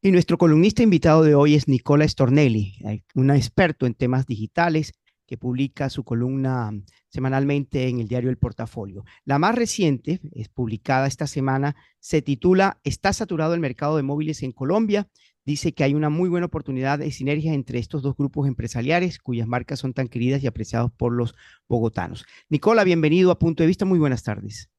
Y nuestro columnista invitado de hoy es Nicola Stornelli, un experto en temas digitales que publica su columna semanalmente en el diario El Portafolio. La más reciente, es publicada esta semana, se titula ¿Está saturado el mercado de móviles en Colombia? Dice que hay una muy buena oportunidad de sinergia entre estos dos grupos empresariales cuyas marcas son tan queridas y apreciadas por los bogotanos. Nicola, bienvenido a Punto de Vista. Muy buenas tardes.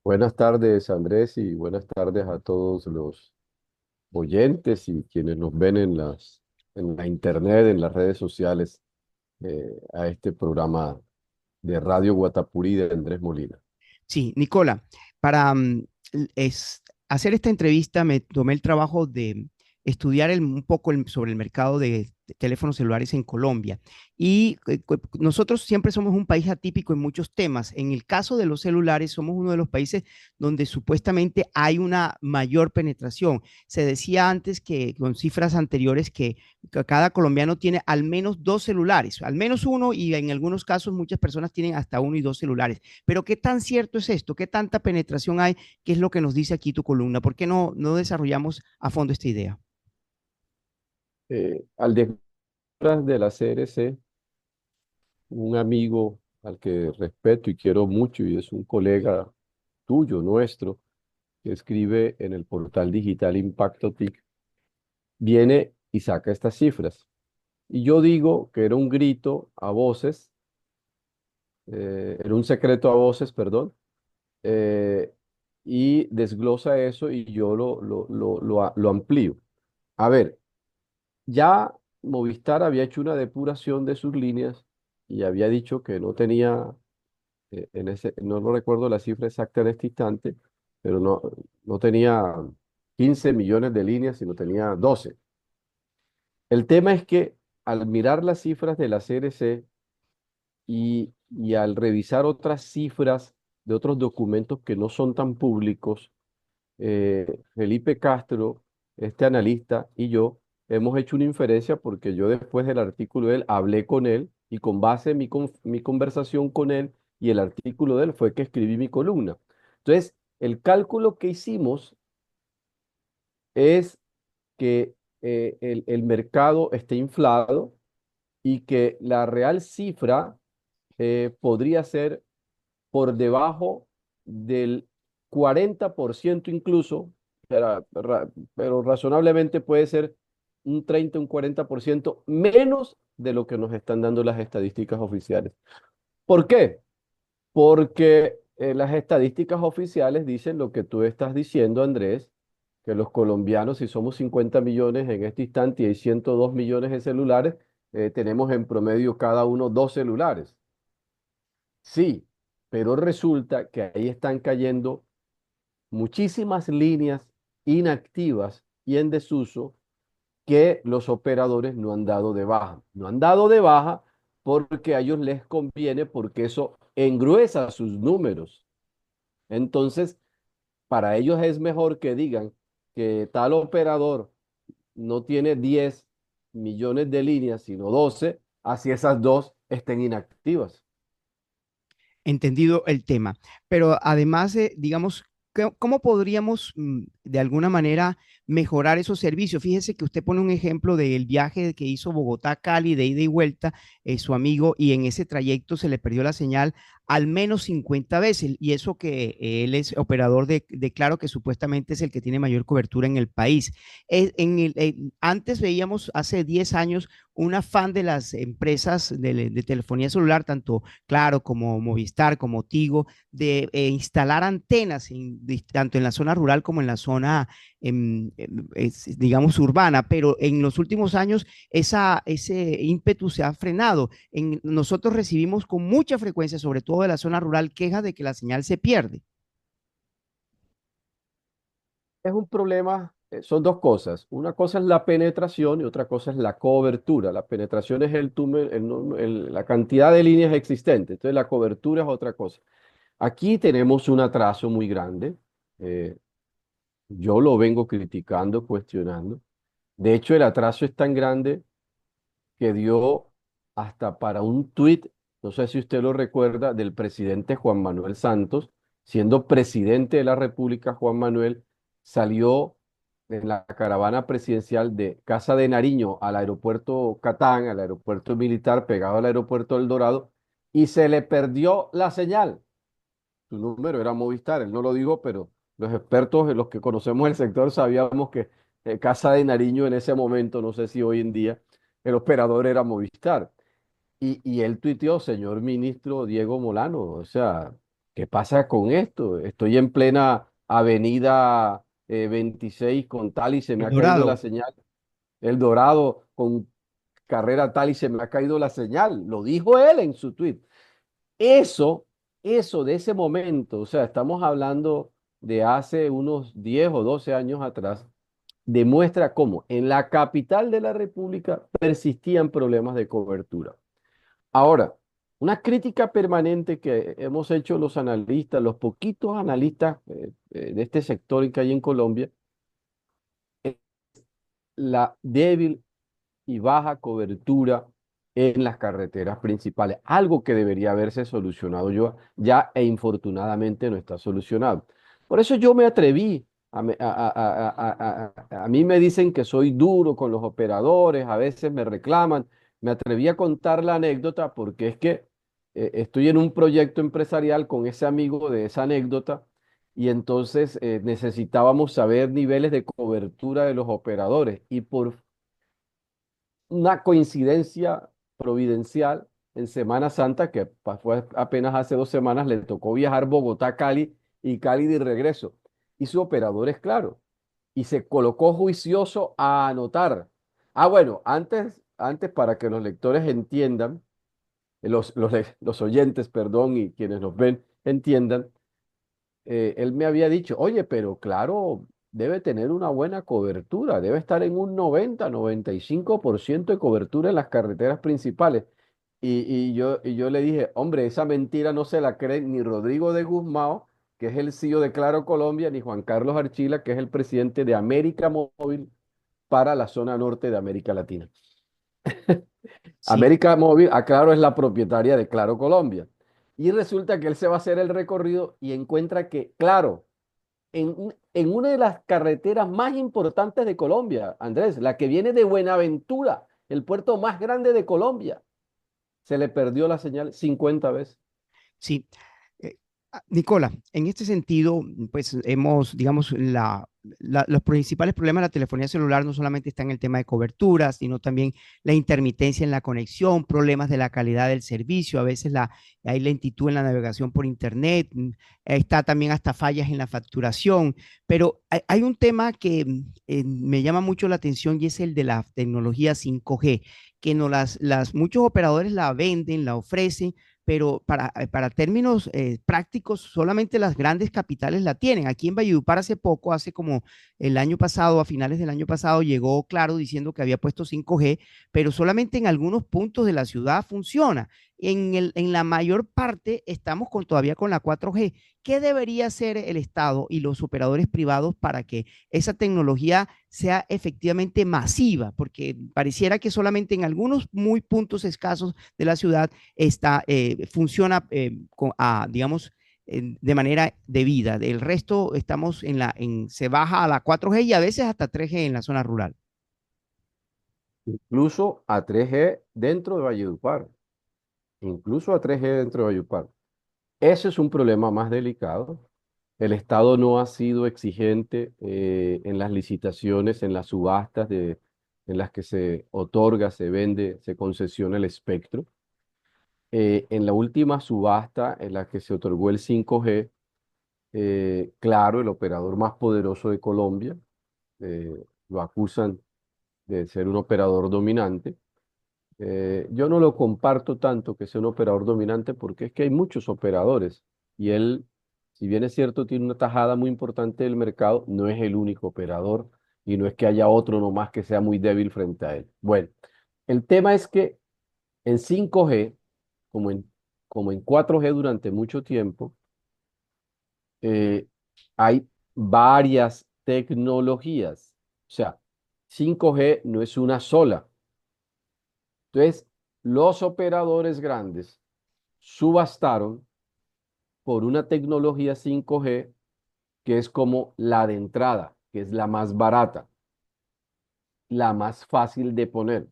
Buenas tardes, Andrés, y buenas tardes a todos los oyentes y quienes nos ven en la internet, en las redes sociales, a este programa de Radio Guatapurí de Andrés Molina. Sí, Nicola, para hacer esta entrevista me tomé el trabajo de estudiar un poco sobre el mercado de teléfonos celulares en Colombia. Y nosotros siempre somos un país atípico en muchos temas. En el caso de los celulares, somos uno de los países donde supuestamente hay una mayor penetración. Se decía antes que con cifras anteriores que cada colombiano tiene al menos dos celulares, al menos uno, y en algunos casos muchas personas tienen hasta uno y dos celulares. Pero ¿qué tan cierto es esto? ¿Qué tanta penetración hay? ¿Qué es lo que nos dice aquí tu columna? ¿Por qué no desarrollamos a fondo esta idea? Al detrás de la CRC, un amigo al que respeto y quiero mucho y es un colega tuyo, nuestro, que escribe en el portal digital Impacto TIC, viene y saca estas cifras. Y yo digo que era un grito a voces, era un secreto a voces, perdón, eh, y desglosa eso y yo lo amplío. A ver, ya Movistar había hecho una depuración de sus líneas y había dicho que no tenía, no lo recuerdo la cifra exacta en este instante, pero no tenía 15 millones de líneas, sino tenía 12. El tema es que al mirar las cifras de la CRC, y al revisar otras cifras de otros documentos que no son tan públicos, Felipe Castro, este analista, y yo hemos hecho una inferencia porque yo después del artículo de él hablé con él y con base en mi conversación con él y el artículo de él fue que escribí mi columna. Entonces, el cálculo que hicimos es que el mercado esté inflado y que la real cifra podría ser por debajo del 40% incluso, pero razonablemente puede ser un 30, un 40% menos de lo que nos están dando las estadísticas oficiales. ¿Por qué? Porque las estadísticas oficiales dicen lo que tú estás diciendo, Andrés, que los colombianos, si somos 50 millones en este instante y hay 102 millones de celulares, tenemos en promedio cada uno dos celulares. Sí, pero resulta que ahí están cayendo muchísimas líneas inactivas y en desuso que los operadores no han dado de baja. No han dado de baja porque a ellos les conviene, porque eso engruesa sus números. Entonces, para ellos es mejor que digan que tal operador no tiene 10 millones de líneas, sino 12, así esas dos estén inactivas. Entendido el tema. Pero además de, digamos, ¿cómo podríamos de alguna manera mejorar esos servicios? Fíjese que usted pone un ejemplo del viaje que hizo Bogotá-Cali de ida y vuelta, su amigo, y en ese trayecto se le perdió la señal al menos 50 veces. Y eso que él es operador de Claro, que supuestamente es el que tiene mayor cobertura en el país. Antes veíamos hace 10 años un afán de las empresas de telefonía celular, tanto Claro, como Movistar, como Tigo, de instalar antenas tanto en la zona rural como en la zona, digamos, urbana, pero en los últimos años ese ímpetu se ha frenado. Nosotros recibimos con mucha frecuencia, sobre todo de la zona rural, quejas de que la señal se pierde. Es un problema, son dos cosas. Una cosa es la penetración y otra cosa es la cobertura. La penetración es la cantidad de líneas existentes, entonces la cobertura es otra cosa. Aquí tenemos un atraso muy grande. eh, yo lo vengo criticando, cuestionando. De hecho, el atraso es tan grande que dio hasta para un tuit, no sé si usted lo recuerda, del presidente Juan Manuel Santos, siendo presidente de la República, Juan Manuel salió en la caravana presidencial de Casa de Nariño al aeropuerto Catán, al aeropuerto militar pegado al aeropuerto El Dorado, y se le perdió la señal. Su número era Movistar, él no lo dijo, pero los expertos, los que conocemos el sector, sabíamos que Casa de Nariño en ese momento, no sé si hoy en día, el operador era Movistar. Y él tuiteó, señor ministro Diego Molano, o sea, ¿qué pasa con esto? Estoy en plena avenida 26 con tal y se me El ha caído la Dorado. señal. El Dorado con carrera tal y se me ha caído la señal. Lo dijo él en su tuit. Eso, eso de ese momento, o sea, estamos hablando de hace unos 10 o 12 años atrás, demuestra cómo en la capital de la República persistían problemas de cobertura. Ahora, una crítica permanente que hemos hecho los analistas, los poquitos analistas de este sector que hay en Colombia, es la débil y baja cobertura en las carreteras principales, algo que debería haberse solucionado yo ya e infortunadamente no está solucionado. Por eso yo me atreví, a mí me dicen que soy duro con los operadores, a veces me reclaman, me atreví a contar la anécdota porque es que estoy en un proyecto empresarial con ese amigo de esa anécdota y entonces necesitábamos saber niveles de cobertura de los operadores y por una coincidencia providencial en Semana Santa, que fue apenas hace 2 semanas, le tocó viajar Bogotá-Cali y Cali de regreso. Y su operador es claro. Y se colocó juicioso a anotar. Ah, bueno, antes para que los lectores entiendan, los oyentes, perdón, y quienes nos ven entiendan, él me había dicho, oye, pero claro, debe tener una buena cobertura, debe estar en un 90-95% de cobertura en las carreteras principales. Y yo le dije, hombre, esa mentira no se la cree ni Rodrigo de Guzmán, que es el CEO de Claro Colombia, ni Juan Carlos Archila, que es el presidente de América Móvil para la zona norte de América Latina. Sí, América Móvil, aclaro, es la propietaria de Claro Colombia. Y resulta que él se va a hacer el recorrido y encuentra que, claro, en una de las carreteras más importantes de Colombia, Andrés, la que viene de Buenaventura, el puerto más grande de Colombia, se le perdió la señal 50 veces. sí. Nicola, en este sentido, pues hemos, digamos, los principales problemas de la telefonía celular no solamente están en el tema de cobertura, sino también la intermitencia en la conexión, problemas de la calidad del servicio, a veces hay lentitud en la navegación por Internet, está también hasta fallas en la facturación, pero hay un tema que me llama mucho la atención y es el de la tecnología 5G, que no muchos operadores la venden, la ofrecen, pero para términos prácticos, solamente las grandes capitales la tienen. Aquí en Valledupar hace poco, hace como el año pasado, a finales del año pasado, llegó Claro diciendo que había puesto 5G, pero solamente en algunos puntos de la ciudad funciona. En la mayor parte estamos todavía con la 4G. ¿Qué debería hacer el Estado y los operadores privados para que esa tecnología sea efectivamente masiva? Porque pareciera que solamente en algunos muy puntos escasos de la ciudad funciona, digamos, de manera debida. Del resto estamos se baja a la 4G y a veces hasta 3G en la zona rural. Incluso a 3G dentro de Valledupar. Incluso a 3G dentro de Valledupar. Ese es un problema más delicado. El Estado no ha sido exigente en las licitaciones, en las subastas en las que se otorga, se vende, se concesiona el espectro. En la última subasta en la que se otorgó el 5G, claro, el operador más poderoso de Colombia, lo acusan de ser un operador dominante. Yo no lo comparto tanto que sea un operador dominante porque es que hay muchos operadores y él, si bien es cierto, tiene una tajada muy importante del mercado, no es el único operador y no es que haya otro nomás que sea muy débil frente a él. Bueno, el tema es que en 5G, como en, como en 4G durante mucho tiempo, eh, hay varias tecnologías. O sea, 5G no es una sola. Entonces, los operadores grandes subastaron por una tecnología 5G que es como la de entrada. que es la más barata, la más fácil de poner.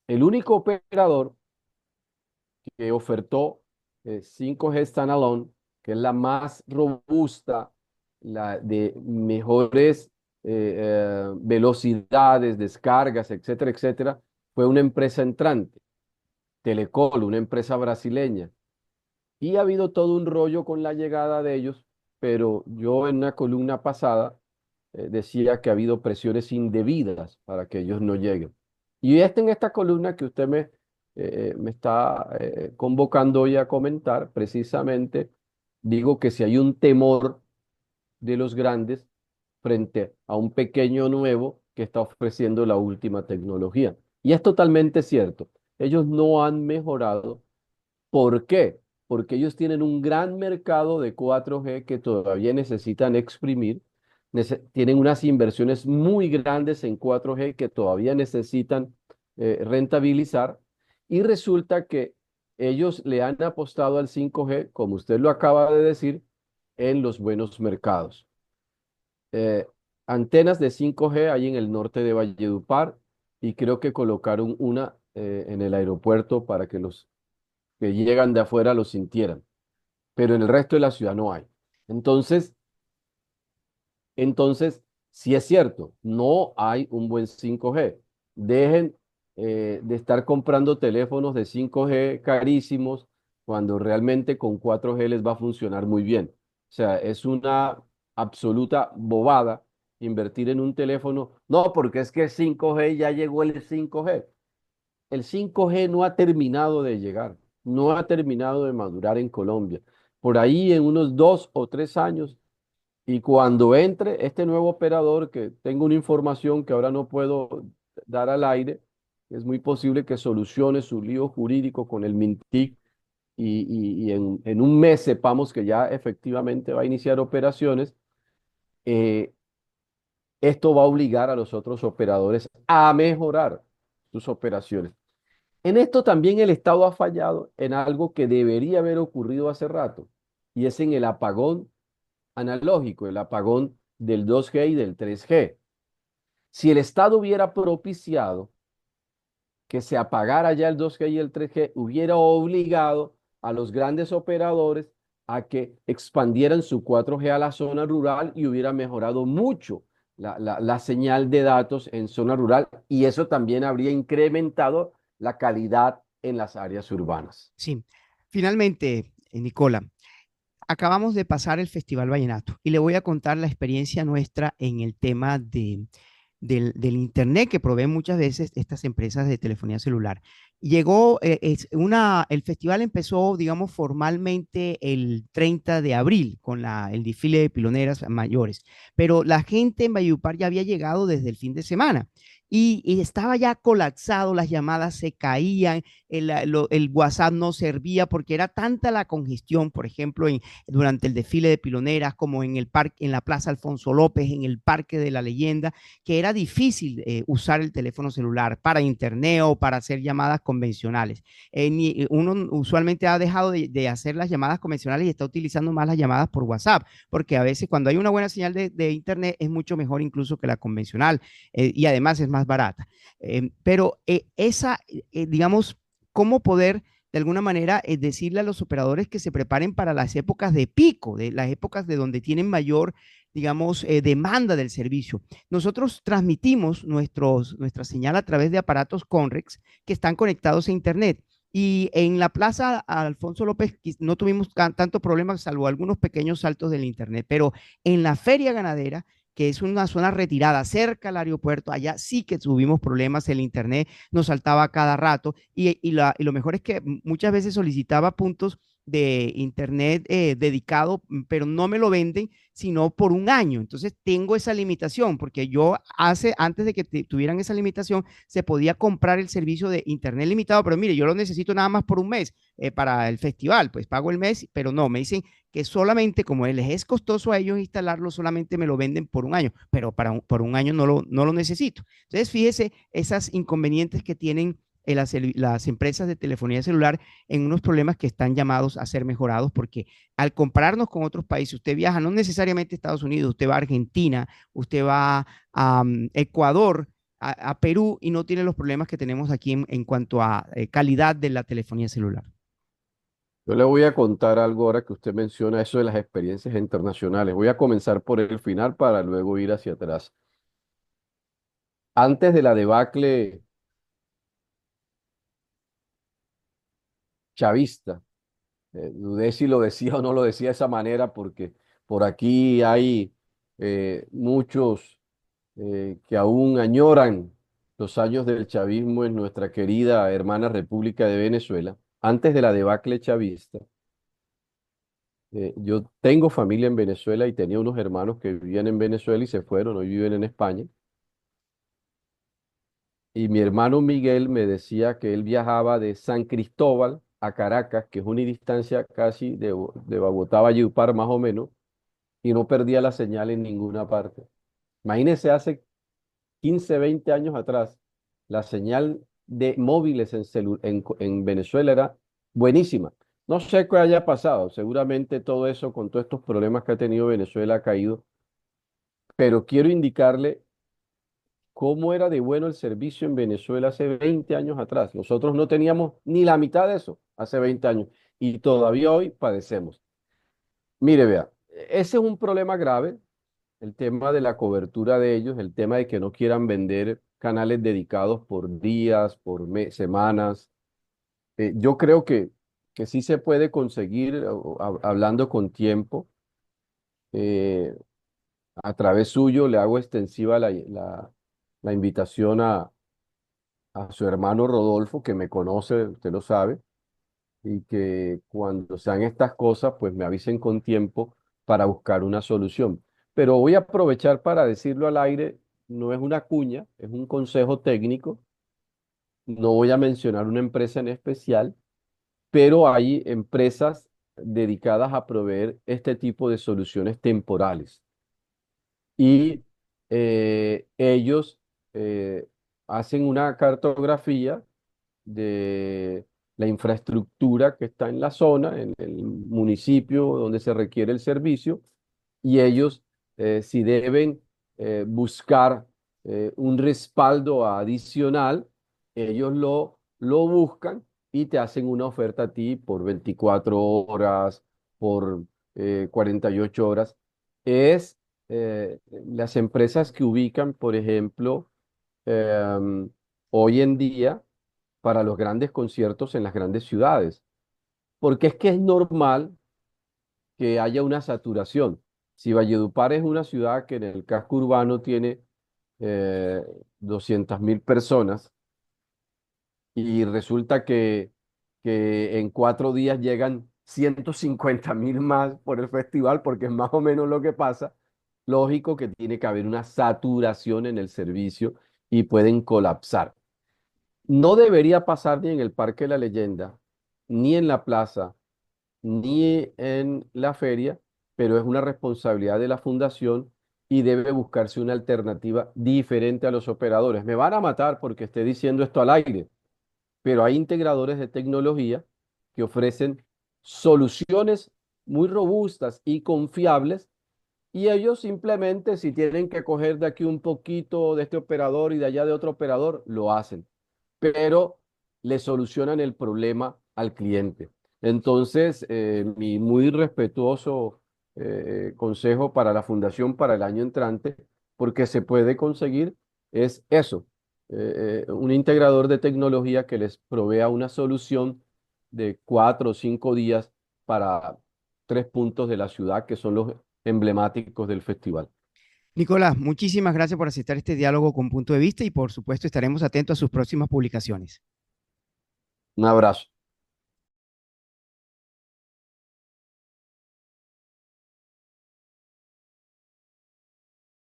El único operador que ofertó 5G Standalone, que es la más robusta, la de mejores velocidades, descargas, etcétera, etcétera, fue una empresa entrante, Telecol, una empresa brasileña. Y ha habido todo un rollo con la llegada de ellos, pero yo en una columna pasada decía que ha habido presiones indebidas para que ellos no lleguen. Y en esta columna que usted me está convocando hoy a comentar, precisamente digo que si hay un temor de los grandes frente a un pequeño nuevo que está ofreciendo la última tecnología. Y es totalmente cierto. Ellos no han mejorado. ¿Por qué? Porque ellos tienen un gran mercado de 4G que todavía necesitan exprimir, tienen unas inversiones muy grandes en 4G que todavía necesitan rentabilizar, y resulta que ellos le han apostado al 5G, como usted lo acaba de decir, en los buenos mercados. Eh, Antenas de 5G hay en el norte de Valledupar, y creo que colocaron una en el aeropuerto para que los que llegan de afuera lo sintieran, pero en el resto de la ciudad no hay. Entonces, entonces, sí es cierto, no hay un buen 5G. Dejen de estar comprando teléfonos de 5G carísimos cuando realmente con 4G les va a funcionar muy bien. O sea, es una absoluta bobada invertir en un teléfono. No, porque es que 5G ya llegó el 5G. El 5G no ha terminado de llegar, no ha terminado de madurar en Colombia. Por ahí en unos 2 o 3 años, y cuando entre este nuevo operador, que tengo una información que ahora no puedo dar al aire, es muy posible que solucione su lío jurídico con el MINTIC, y en un mes sepamos que ya efectivamente va a iniciar operaciones. eh, Esto va a obligar a los otros operadores a mejorar sus operaciones. En esto también el Estado ha fallado en algo que debería haber ocurrido hace rato, y es en el apagón analógico, el apagón del 2G y del 3G. Si el Estado hubiera propiciado que se apagara ya el 2G y el 3G, hubiera obligado a los grandes operadores a que expandieran su 4G a la zona rural, y hubiera mejorado mucho la señal de datos en zona rural, y eso también habría incrementado la calidad en las áreas urbanas. Sí, finalmente, Nicola, acabamos de pasar el Festival Vallenato y le voy a contar la experiencia nuestra en el tema del Internet que proveen muchas veces estas empresas de telefonía celular. Llegó, el festival empezó, digamos, formalmente el 30 de abril con el desfile de piloneras mayores, pero la gente en Valledupar ya había llegado desde el fin de semana. Y estaba ya colapsado, las llamadas se caían, el WhatsApp no servía porque era tanta la congestión, por ejemplo, durante el desfile de piloneras, como en el parque, en la Plaza Alfonso López, en el Parque de la Leyenda, que era difícil usar el teléfono celular para internet o para hacer llamadas convencionales. Uno usualmente ha dejado de hacer las llamadas convencionales y está utilizando más las llamadas por WhatsApp, porque a veces cuando hay una buena señal de internet es mucho mejor incluso que la convencional, y además es más barata. Pero digamos, ¿cómo poder de alguna manera decirle a los operadores que se preparen para las épocas de pico, de las épocas de donde tienen mayor, digamos, demanda del servicio? Nosotros transmitimos nuestra señal a través de aparatos Conrex que están conectados a Internet. Y en la Plaza Alfonso López no tuvimos tanto problema, salvo algunos pequeños saltos del Internet, pero en la feria ganadera, que es una zona retirada cerca al aeropuerto, allá sí que tuvimos problemas, el internet nos saltaba cada rato, y lo mejor es que muchas veces solicitaba puntos de internet dedicado, pero no me lo venden sino por un año. Entonces tengo esa limitación, porque antes de que tuvieran esa limitación, se podía comprar el servicio de internet limitado, pero mire, yo lo necesito nada más por un mes para el festival, pues pago el mes, pero no, me dicen que solamente como les es costoso a ellos instalarlo, solamente me lo venden por un año, pero por un año no lo necesito. Entonces, fíjese esas inconvenientes que tienen las empresas de telefonía celular en unos problemas que están llamados a ser mejorados, porque al compararnos con otros países, usted viaja no necesariamente a Estados Unidos, usted va a Argentina, usted va a Ecuador, a Perú y no tiene los problemas que tenemos aquí en cuanto a calidad de la telefonía celular. Yo le voy a contar algo ahora que usted menciona eso de las experiencias internacionales. Voy a comenzar por el final para luego ir hacia atrás. Antes de la debacle chavista, dudé si lo decía o no lo decía de esa manera porque por aquí hay muchos que aún añoran los años del chavismo en nuestra querida hermana República de Venezuela. Antes de la debacle chavista, yo tengo familia en Venezuela y tenía unos hermanos que vivían en Venezuela y se fueron, hoy viven en España. Y mi hermano Miguel me decía que él viajaba de San Cristóbal a Caracas, que es una distancia casi de Bogotá a Valledupar más o menos, y no perdía la señal en ninguna parte. Imagínese hace 15, 20 años atrás, la señal de móviles en Venezuela era buenísima. No sé qué haya pasado, seguramente todo eso con todos estos problemas que ha tenido Venezuela ha caído, pero quiero indicarle cómo era de bueno el servicio en Venezuela hace 20 años atrás. Nosotros no teníamos ni la mitad de eso hace 20 años y todavía hoy padecemos. Mire, vea, ese es un problema grave, el tema de la cobertura de ellos, el tema de que no quieran vender canales dedicados por días, por semanas. Yo creo que sí se puede conseguir, hablando con tiempo, eh, a través suyo le hago extensiva la invitación a su hermano Rodolfo, que me conoce, usted lo sabe, y que cuando sean estas cosas, pues me avisen con tiempo para buscar una solución. Pero voy a aprovechar para decirlo al aire, no es una cuña, es un consejo técnico. No voy a mencionar una empresa en especial, pero hay empresas dedicadas a proveer este tipo de soluciones temporales. Y ellos hacen una cartografía de la infraestructura que está en la zona, en el municipio donde se requiere el servicio, y ellos, si deben buscar un respaldo adicional, ellos lo buscan y te hacen una oferta a ti por 24 horas, por 48 horas. Es las empresas que ubican, por ejemplo, em, hoy en día para los grandes conciertos en las grandes ciudades, porque es que es normal que haya una saturación. Si Valledupar es una ciudad que en el casco urbano tiene eh, 200.000 personas y resulta que en 4 días llegan 150.000 más por el festival, porque es más o menos lo que pasa, lógico que tiene que haber una saturación en el servicio y pueden colapsar. No debería pasar ni en el Parque de la Leyenda, ni en la plaza, ni en la feria, pero es una responsabilidad de la fundación y debe buscarse una alternativa diferente a los operadores. Me van a matar porque esté diciendo esto al aire, pero hay integradores de tecnología que ofrecen soluciones muy robustas y confiables y ellos simplemente si tienen que coger de aquí un poquito de este operador y de allá de otro operador, lo hacen, pero le solucionan el problema al cliente. Entonces, mi muy respetuoso consejo para la fundación para el año entrante, porque se puede conseguir, es eso, un integrador de tecnología que les provea una solución de 4 o 5 días para 3 puntos de la ciudad que son los emblemáticos del festival. Nicolás, muchísimas gracias por aceptar este diálogo con punto de vista y por supuesto estaremos atentos a sus próximas publicaciones. Un abrazo.